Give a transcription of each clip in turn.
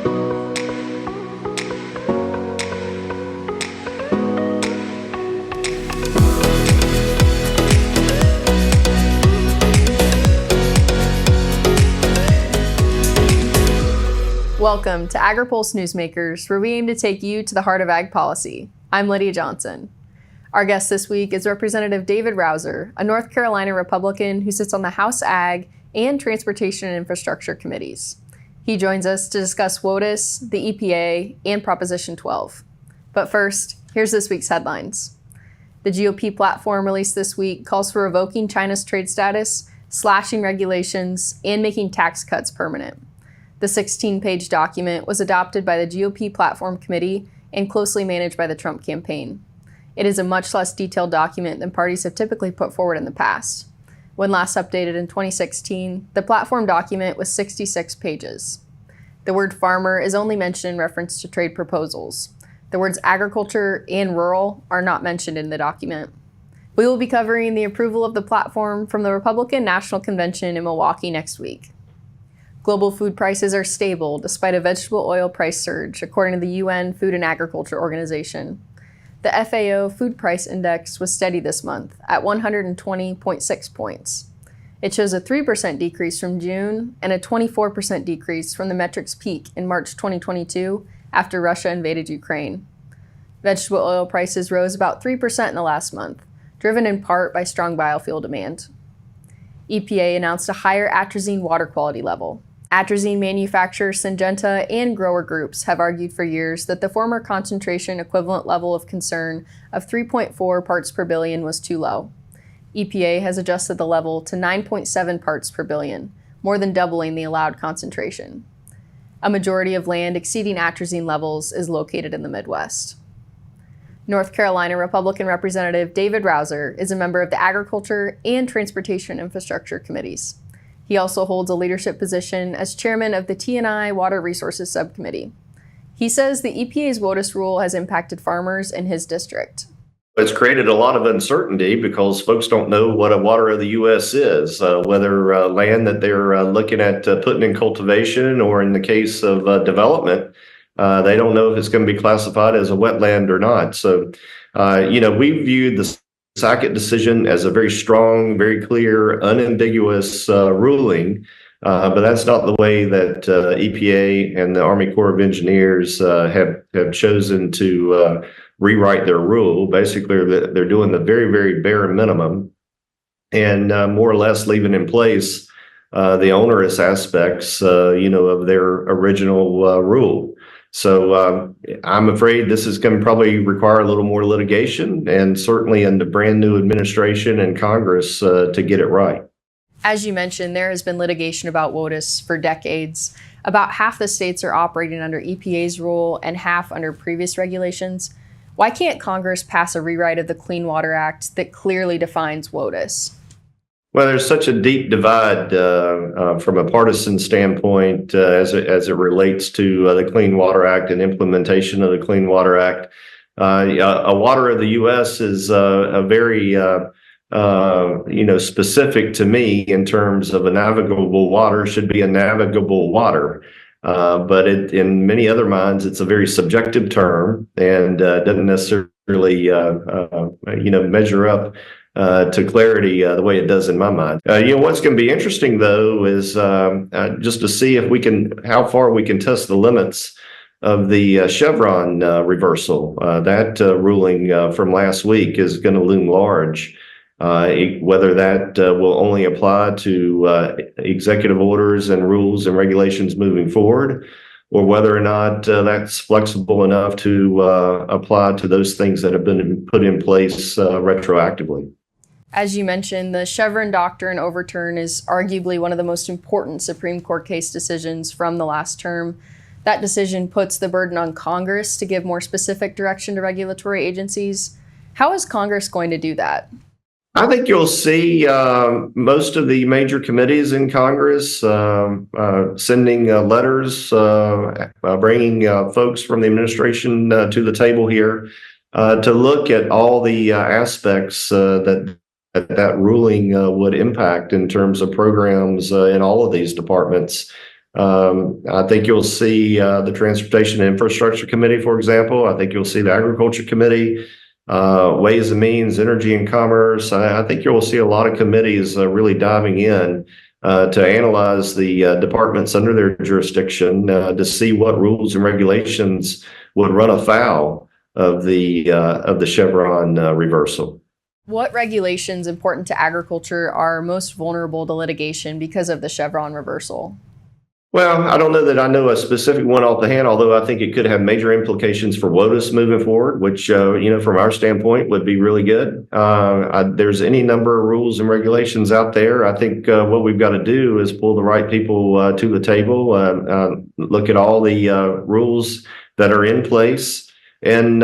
Welcome to Agri-Pulse Newsmakers, where we aim to take you to the heart of ag policy. I'm Lydia Johnson. Our guest this week is Representative David Rouzer, a North Carolina Republican who sits on the House Ag and Transportation and Infrastructure Committees. He joins us to discuss WOTUS, the EPA, and Proposition 12. But first, here's this week's headlines. The GOP platform released this week calls for revoking China's trade status, slashing regulations, and making tax cuts permanent. The 16-page document was adopted by the GOP Platform Committee and closely managed by the Trump campaign. It is a much less detailed document than parties have typically put forward in the past. When last updated in 2016, the platform document was 66 pages. The word farmer is only mentioned in reference to trade proposals. The words agriculture and rural are not mentioned in the document. We will be covering the approval of the platform from the Republican National Convention in Milwaukee next week. Global food prices are stable despite a vegetable oil price surge, according to the UN Food and Agriculture Organization. The FAO Food Price Index was steady this month at 120.6 points. It shows a 3% decrease from June and a 24% decrease from the metric's peak in March 2022 after Russia invaded Ukraine. Vegetable oil prices rose about 3% in the last month, driven in part by strong biofuel demand. EPA announced a higher atrazine water quality level. Atrazine manufacturer Syngenta and grower groups have argued for years that the former concentration equivalent level of concern of 3.4 parts per billion was too low. EPA has adjusted the level to 9.7 parts per billion, more than doubling the allowed concentration. A majority of land exceeding atrazine levels is located in the Midwest. North Carolina Republican Representative David Rouzer is a member of the Agriculture and Transportation Infrastructure Committees. He also holds a leadership position as chairman of the T&I Water Resources Subcommittee. He says the EPA's WOTUS rule has impacted farmers in his district. It's created a lot of uncertainty because folks don't know what a water of the U.S. is, whether land that they're looking at putting in cultivation, or in the case of development, they don't know if it's going to be classified as a wetland or not. So, we viewed the Sackett decision as a very strong, very clear, unambiguous ruling, but that's not the way that EPA and the Army Corps of Engineers have chosen to rewrite their rule. Basically, they're doing the very, very bare minimum and more or less leaving in place the onerous aspects, of their original rule. So I'm afraid this is going to probably require a little more litigation, and certainly in the brand new administration and Congress to get it right. As you mentioned, there has been litigation about WOTUS for decades. About half the states are operating under EPA's rule and half under previous regulations. Why can't Congress pass a rewrite of the Clean Water Act that clearly defines WOTUS? Well, there's such a deep divide from a partisan standpoint as it relates to the Clean Water Act and implementation of the Clean Water Act. A water of the U.S. is a very specific to me in terms of a navigable water should be a navigable water. But in many other minds, it's a very subjective term and doesn't necessarily measure up to clarity the way it does in my mind. What's going to be interesting though is just to see if how far we can test the limits of the Chevron reversal. That ruling from last week is going to loom large. Whether that will only apply to executive orders and rules and regulations moving forward, or whether or not that's flexible enough to apply to those things that have been put in place retroactively. As you mentioned, the Chevron doctrine overturn is arguably one of the most important Supreme Court case decisions from the last term. That decision puts the burden on Congress to give more specific direction to regulatory agencies. How is Congress going to do that? I think you'll see most of the major committees in Congress sending letters, bringing folks from the administration to the table here to look at all the aspects that ruling would impact in terms of programs in all of these departments. I think you'll see the Transportation and Infrastructure Committee, for example. I think you'll see the Agriculture Committee, Ways and Means, Energy and Commerce. I think you'll see a lot of committees really diving in to analyze the departments under their jurisdiction to see what rules and regulations would run afoul of the Chevron reversal. What regulations important to agriculture are most vulnerable to litigation because of the Chevron reversal? Well, I don't know that I know a specific one off the hand, although I think it could have major implications for WOTUS moving forward, which, from our standpoint would be really good. There's any number of rules and regulations out there. I think what we've got to do is pull the right people to the table, look at all the rules that are in place, and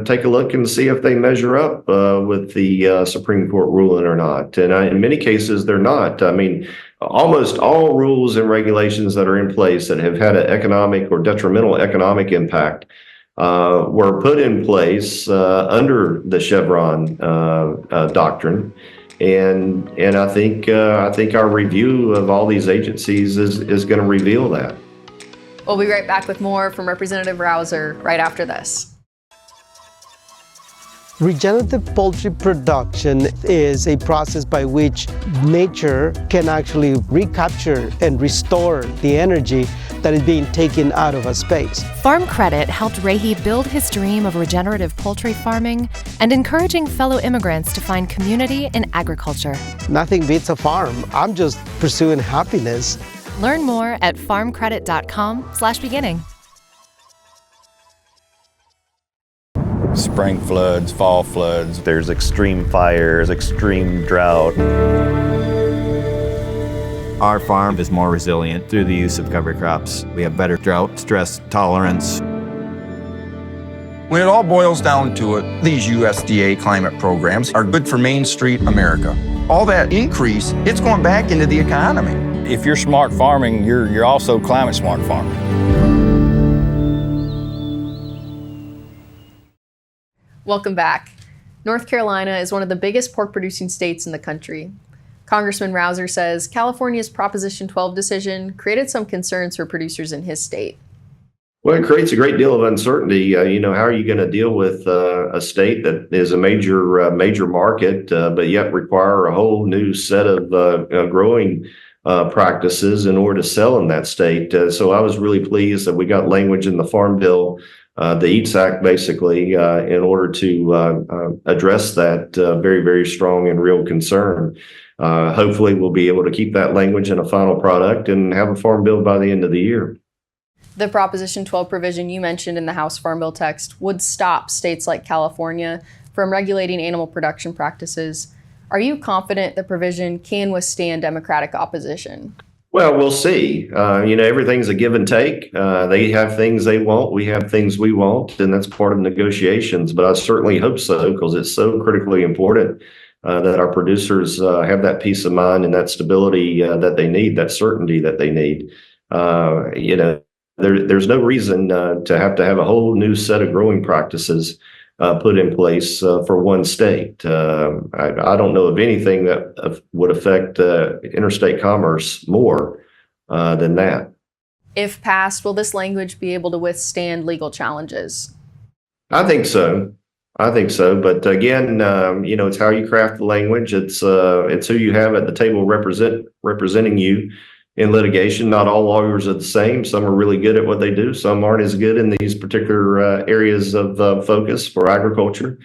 take a look and see if they measure up with the Supreme Court ruling or not. And in many cases, they're not. I mean, almost all rules and regulations that are in place that have had an economic or detrimental economic impact were put in place under the Chevron doctrine. And I think our review of all these agencies is going to reveal that. We'll be right back with more from Representative Rouzer right after this. Regenerative poultry production is a process by which nature can actually recapture and restore the energy that is being taken out of a space. Farm Credit helped Rahi build his dream of regenerative poultry farming and encouraging fellow immigrants to find community in agriculture. Nothing beats a farm. I'm just pursuing happiness. Learn more at farmcredit.com/beginning. Spring floods, fall floods. There's extreme fires, extreme drought. Our farm is more resilient through the use of cover crops. We have better drought stress tolerance. When it all boils down to it, these USDA climate programs are good for Main Street America. All that increase, it's going back into the economy. If you're smart farming, you're also climate smart farming. Welcome back. North Carolina is one of the biggest pork producing states in the country. Congressman Rouzer says California's Proposition 12 decision created some concerns for producers in his state. Well, it creates a great deal of uncertainty. How are you going to deal with a state that is a major market, but yet require a whole new set of growing practices in order to sell in that state? So I was really pleased that we got language in the Farm Bill, the EATS Act, basically, in order to address that very, very strong and real concern. Hopefully, we'll be able to keep that language in a final product and have a farm bill by the end of the year. The Proposition 12 provision you mentioned in the House Farm Bill text would stop states like California from regulating animal production practices. Are you confident the provision can withstand Democratic opposition? Well, we'll see. Everything's a give and take. They have things they want. We have things we want, and that's part of negotiations. But I certainly hope so, because it's so critically important that our producers have that peace of mind and that stability that they need, that certainty that they need. There's no reason to have a whole new set of growing practices put in place for one state. I don't know of anything that would affect interstate commerce more than that. If passed, will this language be able to withstand legal challenges? I think so. But again, it's how you craft the language. It's who you have at the table representing you in litigation. Not all lawyers are the same. Some are really good at what they do. Some aren't as good in these particular areas of focus for agriculture.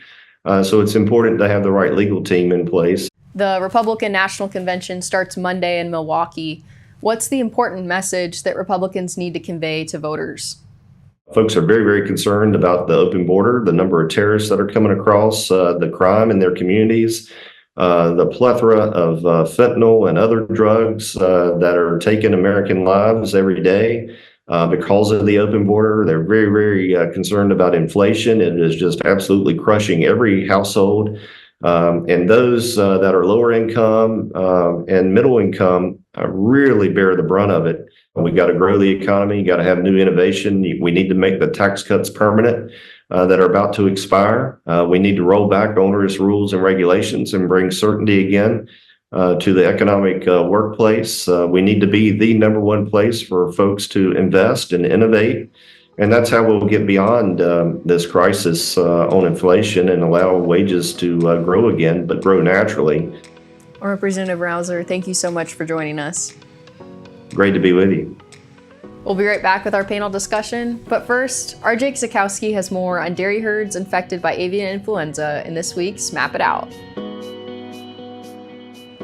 So it's important to have the right legal team in place. The Republican National Convention starts Monday in Milwaukee. What's the important message that Republicans need to convey to voters? Folks are very, very concerned about the open border, the number of terrorists that are coming across, the crime in their communities, the plethora of fentanyl and other drugs that are taking American lives every day because of the open border. They're very, very concerned about inflation. It is just absolutely crushing every household. And those that are lower income and middle income really bear the brunt of it. We got to grow the economy. You got to have new innovation. We need to make the tax cuts permanent that are about to expire. We need to roll back onerous rules and regulations and bring certainty again to the economic workplace. We need to be the number one place for folks to invest and innovate. And that's how we'll get beyond this crisis on inflation and allow wages to grow again, but grow naturally. Representative Rouzer, thank you so much for joining us. Great to be with you. We'll be right back with our panel discussion, but first, our Jake Zakowski has more on dairy herds infected by avian influenza in this week's Map It Out.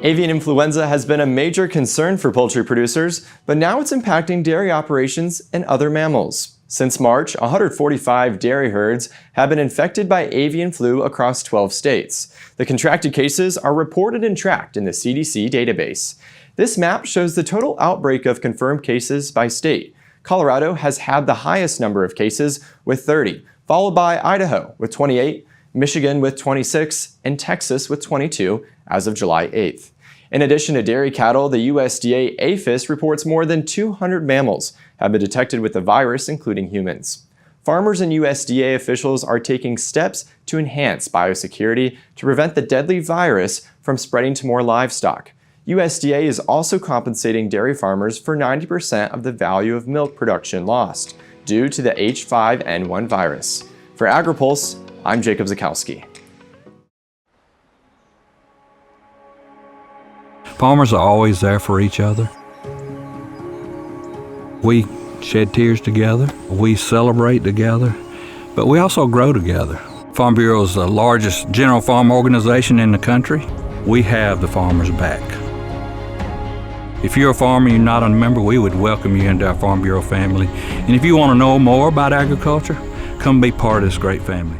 Avian influenza has been a major concern for poultry producers, but now it's impacting dairy operations and other mammals. Since March, 145 dairy herds have been infected by avian flu across 12 states. The contracted cases are reported and tracked in the CDC database. This map shows the total outbreak of confirmed cases by state. Colorado has had the highest number of cases with 30, followed by Idaho with 28, Michigan with 26, and Texas with 22 as of July 8th. In addition to dairy cattle, the USDA APHIS reports more than 200 mammals have been detected with the virus, including humans. Farmers and USDA officials are taking steps to enhance biosecurity to prevent the deadly virus from spreading to more livestock. USDA is also compensating dairy farmers for 90% of the value of milk production lost due to the H5N1 virus. For Agri-Pulse, I'm Jacob Zakowski. Farmers are always there for each other. We shed tears together, we celebrate together, but we also grow together. Farm Bureau is the largest general farm organization in the country. We have the farmers' back. If you're a farmer and you're not a member, we would welcome you into our Farm Bureau family. And if you want to know more about agriculture, come be part of this great family.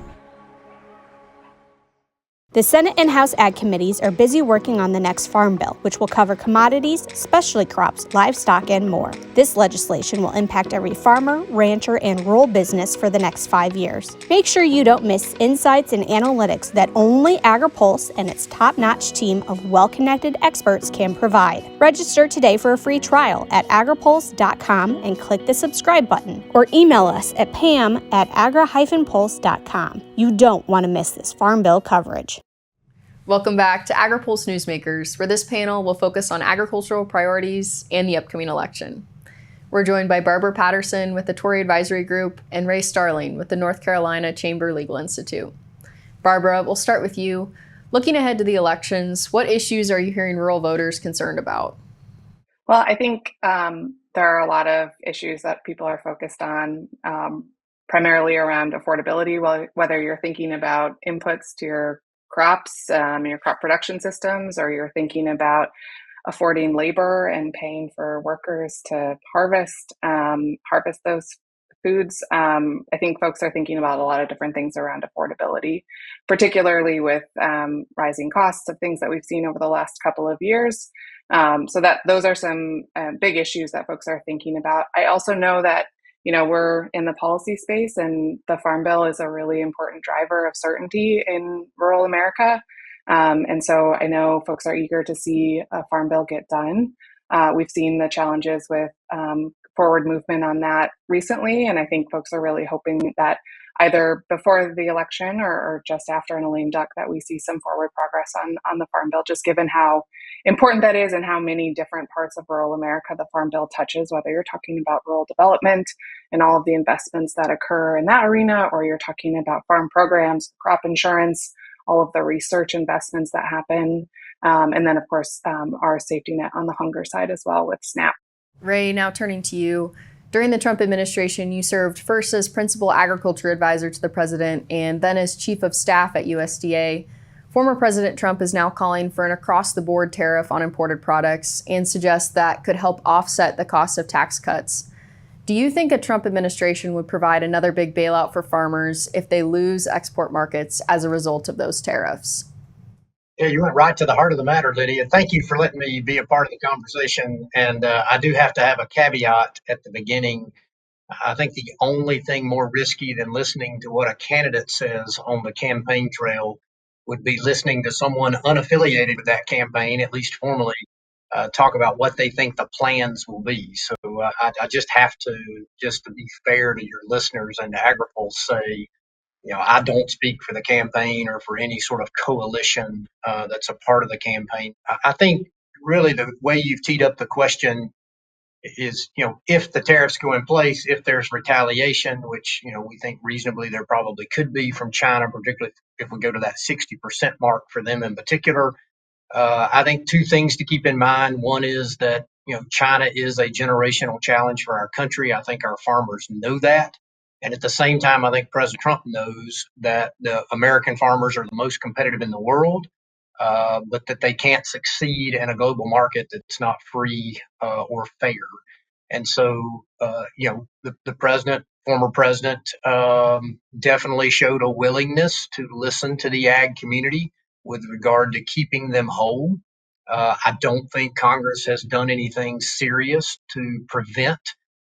The Senate and House Ag Committees are busy working on the next Farm Bill, which will cover commodities, specialty crops, livestock, and more. This legislation will impact every farmer, rancher, and rural business for the next 5 years. Make sure you don't miss insights and analytics that only Agri-Pulse and its top-notch team of well-connected experts can provide. Register today for a free trial at agripulse.com and click the subscribe button, or email us at pam@agri-pulse.com. You don't want to miss this Farm Bill coverage. Welcome back to Agri-Pulse Newsmakers, where this panel will focus on agricultural priorities and the upcoming election. We're joined by Barbara Patterson with the Torrey Advisory Group and Ray Starling with the North Carolina Chamber Legal Institute. Barbara, we'll start with you. Looking ahead to the elections, what issues are you hearing rural voters concerned about? Well, I think there are a lot of issues that people are focused on, primarily around affordability, whether you're thinking about inputs to your crops, your crop production systems, or you're thinking about affording labor and paying for workers to harvest those foods. I think folks are thinking about a lot of different things around affordability, particularly with rising costs of things that we've seen over the last couple of years. So that those are some big issues that folks are thinking about. I also know that we're in the policy space, and the Farm Bill is a really important driver of certainty in rural America. And so I know folks are eager to see a Farm Bill get done. We've seen the challenges with forward movement on that recently, and I think folks are really hoping that either before the election or just after in a lame duck that we see some forward progress on the Farm Bill, just given how important that is and how many different parts of rural America the Farm Bill touches, whether you're talking about rural development and all of the investments that occur in that arena, or you're talking about farm programs, crop insurance, all of the research investments that happen, and then of course our safety net on the hunger side as well with SNAP. Ray, now turning to you. During the Trump administration, you served first as principal agriculture advisor to the president and then as chief of staff at USDA. Former President Trump is now calling for an across-the-board tariff on imported products and suggests that could help offset the cost of tax cuts. Do you think a Trump administration would provide another big bailout for farmers if they lose export markets as a result of those tariffs? Yeah, you went right to the heart of the matter, Lydia. Thank you for letting me be a part of the conversation. And I do have to have a caveat at the beginning. I think the only thing more risky than listening to what a candidate says on the campaign trail would be listening to someone unaffiliated with that campaign, at least formally, talk about what they think the plans will be. So I just have to, just to be fair to your listeners and to Agri-Pulse, say I don't speak for the campaign or for any sort of coalition that's a part of the campaign. I think really the way you've teed up the question is, if the tariffs go in place, if there's retaliation, which, we think reasonably there probably could be from China, particularly if we go to that 60% mark for them in particular. I think two things to keep in mind. One is that, China is a generational challenge for our country. I think our farmers know that. And at the same time, I think President Trump knows that the American farmers are the most competitive in the world, but that they can't succeed in a global market that's not free or fair. And so, the president, former president, definitely showed a willingness to listen to the ag community with regard to keeping them whole. I don't think Congress has done anything serious to prevent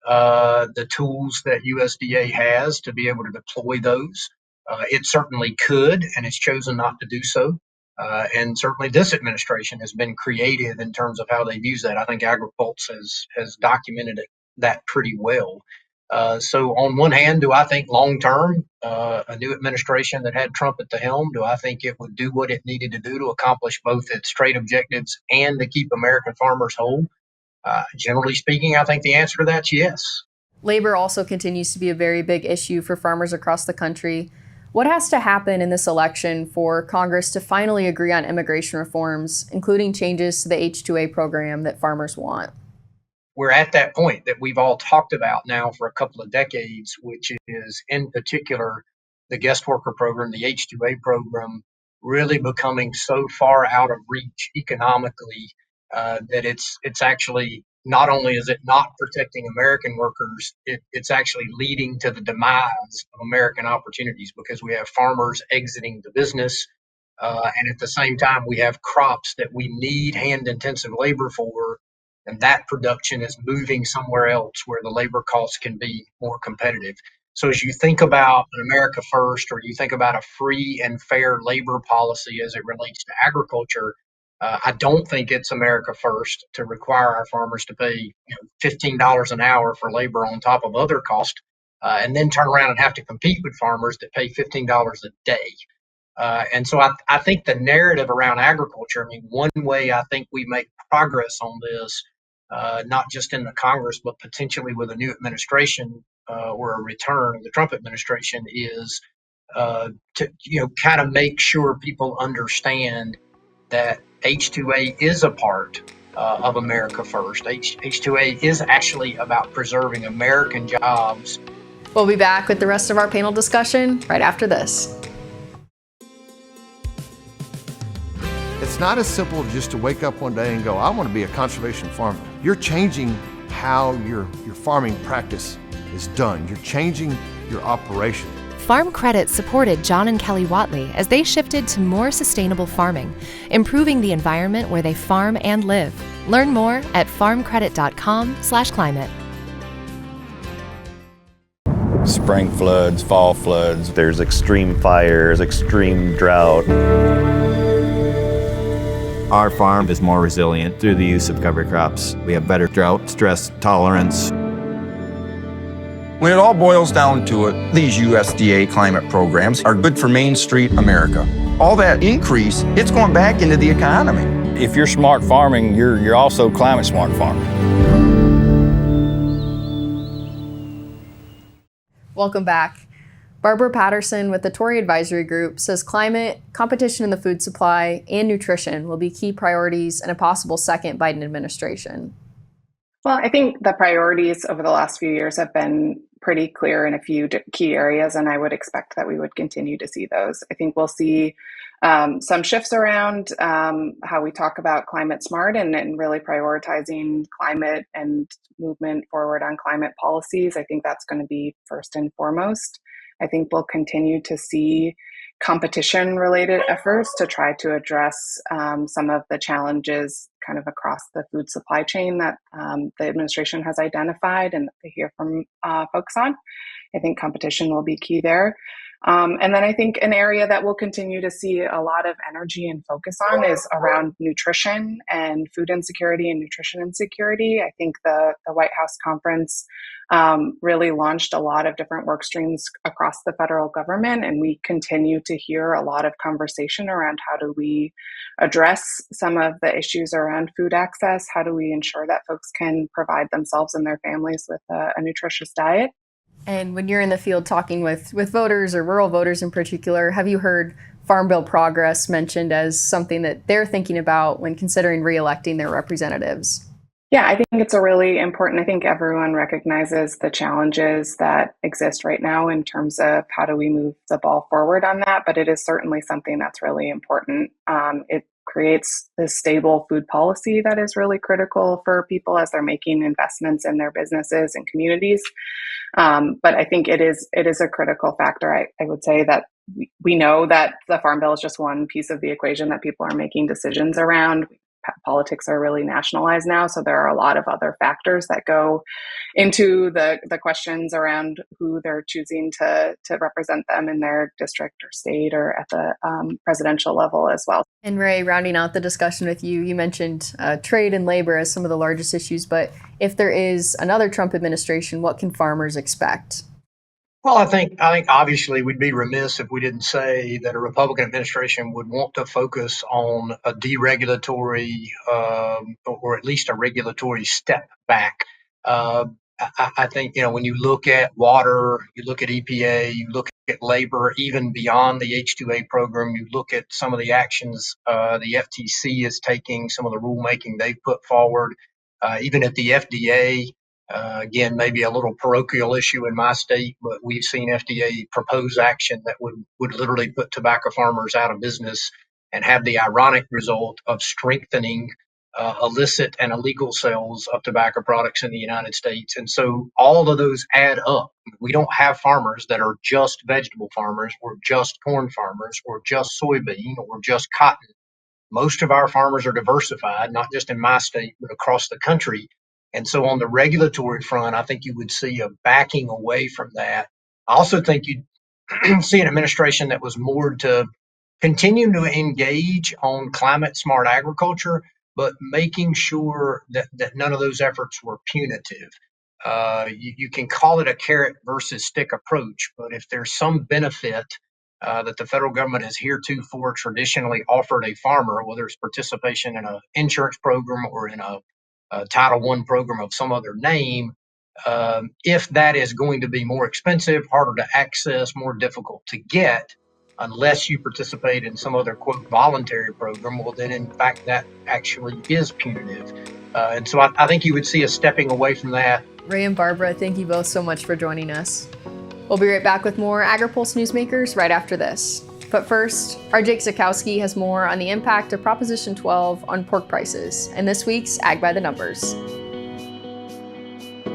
the tools that USDA has to be able to deploy those. It certainly could, and it's chosen not to do so. And certainly this administration has been creative in terms of how they've used that. I think Agri-Pulse has documented that pretty well. So on one hand, do I think long term, a new administration that had Trump at the helm, do I think it would do what it needed to do to accomplish both its trade objectives and to keep American farmers whole? Generally speaking, I think the answer to that's yes. Labor also continues to be a very big issue for farmers across the country. What has to happen in this election for Congress to finally agree on immigration reforms, including changes to the H-2A program that farmers want? We're at that point that we've all talked about now for a couple of decades, which is in particular the guest worker program, the H-2A program, really becoming so far out of reach economically that it's actually, not only is it not protecting American workers, it's actually leading to the demise of American opportunities, because we have farmers exiting the business. And at the same time, we have crops that we need hand-intensive labor for, and that production is moving somewhere else where the labor costs can be more competitive. So as you think about an America First, or you think about a free and fair labor policy as it relates to agriculture, I don't think it's America First to require our farmers to pay $15 an hour for labor on top of other costs, and then turn around and have to compete with farmers that pay $15 a day. And so I think the narrative around agriculture, one way I think we make progress on this, not just in the Congress, but potentially with a new administration or a return of the Trump administration, is to kind of make sure people understand that H-2A is a part of America First. H-2A is actually about preserving American jobs. We'll be back with the rest of our panel discussion right after this. It's not as simple just to wake up one day and go, I want to be a conservation farmer. You're changing how your farming practice is done. You're changing your operation. Farm Credit supported John and Kelly Watley as they shifted to more sustainable farming, improving the environment where they farm and live. Learn more at farmcredit.com/climate. Spring floods, fall floods. There's extreme fires, extreme drought. Our farm is more resilient through the use of cover crops. We have better drought stress tolerance. When it all boils down to it, these USDA climate programs are good for Main Street America. All that increase, it's going back into the economy. If you're smart farming, you're also climate smart farming. Welcome back. Barbara Patterson with the Torrey Advisory Group says climate, competition in the food supply, and nutrition will be key priorities in a possible second Biden administration. Well, I think the priorities over the last few years have been pretty clear in a few key areas, and I would expect that we would continue to see those. I think we'll see some shifts around how we talk about climate smart and really prioritizing climate and movement forward on climate policies. I think that's going to be first and foremost. I think we'll continue to see competition-related efforts to try to address some of the challenges kind of across the food supply chain that the administration has identified and that they hear from folks on. I think competition will be key there. And then I think an area that we'll continue to see a lot of energy and focus on is around nutrition and food insecurity and nutrition insecurity. I think the White House conference really launched a lot of different work streams across the federal government, and we continue to hear a lot of conversation around how do we address some of the issues around food access, how do we ensure that folks can provide themselves and their families with a nutritious diet. And when you're in the field talking with voters or rural voters in particular, have you heard Farm Bill progress mentioned as something that they're thinking about when considering re-electing their representatives? Yeah, I think it's a really important, I think everyone recognizes the challenges that exist right now in terms of how do we move the ball forward on that, but it is certainly something that's really important. It creates this stable food policy that is really critical for people as they're making investments in their businesses and communities. But I think it is a critical factor. I would say that we know that the Farm Bill is just one piece of the equation that people are making decisions around. Politics are really nationalized now, so there are a lot of other factors that go into the questions around who they're choosing to represent them in their district or state or at the presidential level as well. And Ray, rounding out the discussion with you, you mentioned trade and labor as some of the largest issues, but if there is another Trump administration, what can farmers expect? Well, I think obviously we'd be remiss if we didn't say that a Republican administration would want to focus on a deregulatory or at least a regulatory step back. I think, when you look at water, you look at EPA, you look at labor, even beyond the H-2A program, you look at some of the actions the FTC is taking, some of the rulemaking they've put forward, even at the FDA. Again, maybe a little parochial issue in my state, but we've seen FDA propose action that would literally put tobacco farmers out of business and have the ironic result of strengthening illicit and illegal sales of tobacco products in the United States. And so all of those add up. We don't have farmers that are just vegetable farmers or just corn farmers or just soybean or just cotton. Most of our farmers are diversified, not just in my state, but across the country. And so on the regulatory front, I think you would see a backing away from that. I also think you'd see an administration that was more to continue to engage on climate smart agriculture, but making sure that none of those efforts were punitive. You can call it a carrot versus stick approach, but if there's some benefit that the federal government has heretofore traditionally offered a farmer, whether it's participation in an insurance program or in a Title I program of some other name, if that is going to be more expensive, harder to access, more difficult to get, unless you participate in some other, quote, voluntary program, well, then in fact that actually is punitive. And so I think you would see us stepping away from that. Ray and Barbara, thank you both so much for joining us. We'll be right back with more Agri-Pulse Newsmakers right after this. But first, our Jake Zakowski has more on the impact of Proposition 12 on pork prices in this week's Ag by the Numbers.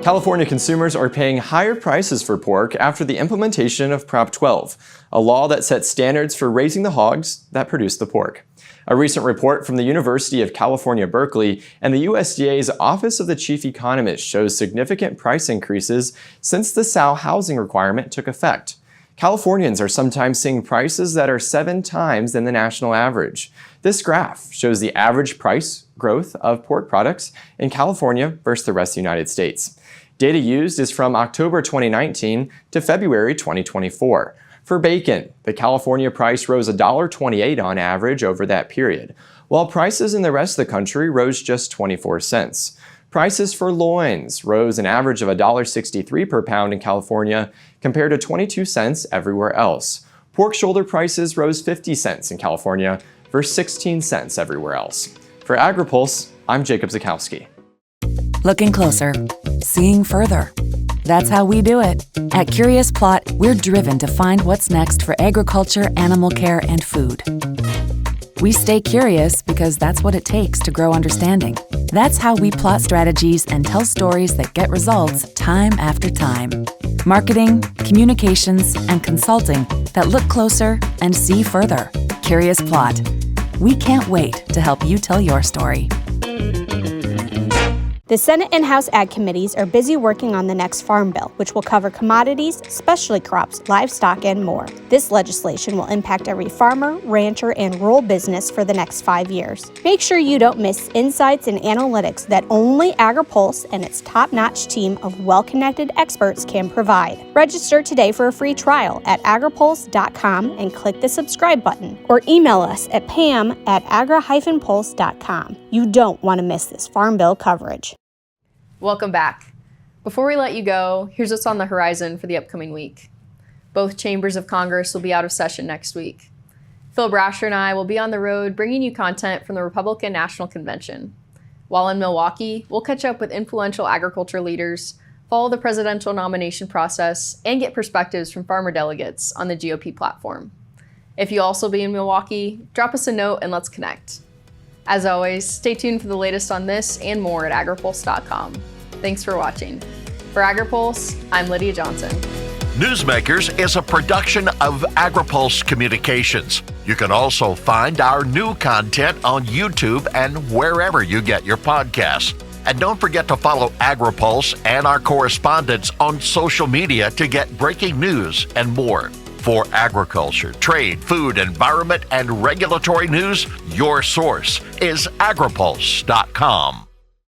California consumers are paying higher prices for pork after the implementation of Prop 12, a law that sets standards for raising the hogs that produce the pork. A recent report from the University of California, Berkeley, and the USDA's Office of the Chief Economist shows significant price increases since the sow housing requirement took effect. Californians are sometimes seeing prices that are 7 times than the national average. This graph shows the average price growth of pork products in California versus the rest of the United States. Data used is from October 2019 to February 2024. For bacon, the California price rose $1.28 on average over that period, while prices in the rest of the country rose just 24 cents. Prices for loins rose an average of $1.63 per pound in California compared to 22 cents everywhere else. Pork shoulder prices rose 50 cents in California versus 16 cents everywhere else. For Agri-Pulse, I'm Jacob Zakowski. Looking closer, seeing further. That's how we do it. At Curious Plot, we're driven to find what's next for agriculture, animal care, and food. We stay curious because that's what it takes to grow understanding. That's how we plot strategies and tell stories that get results time after time. Marketing, communications, and consulting that look closer and see further. Curious Plot. We can't wait to help you tell your story. The Senate and House Ag Committees are busy working on the next Farm Bill, which will cover commodities, specialty crops, livestock, and more. This legislation will impact every farmer, rancher, and rural business for the next 5 years. Make sure you don't miss insights and analytics that only Agri-Pulse and its top-notch team of well-connected experts can provide. Register today for a free trial at agripulse.com and click the subscribe button, or email us at pam@agri-pulse.com. You don't want to miss this Farm Bill coverage. Welcome back. Before we let you go, here's what's on the horizon for the upcoming week. Both chambers of Congress will be out of session next week. Phil Brasher and I will be on the road bringing you content from the Republican National Convention. While in Milwaukee, we'll catch up with influential agriculture leaders, follow the presidential nomination process, and get perspectives from farmer delegates on the GOP platform. If you'll also be in Milwaukee, drop us a note and let's connect. As always, stay tuned for the latest on this and more at agripulse.com. Thanks for watching. For Agri-Pulse, I'm Lydia Johnson. Newsmakers is a production of Agri-Pulse Communications. You can also find our new content on YouTube and wherever you get your podcasts. And don't forget to follow Agri-Pulse and our correspondents on social media to get breaking news and more. For agriculture, trade, food, environment, and regulatory news, your source is agripulse.com.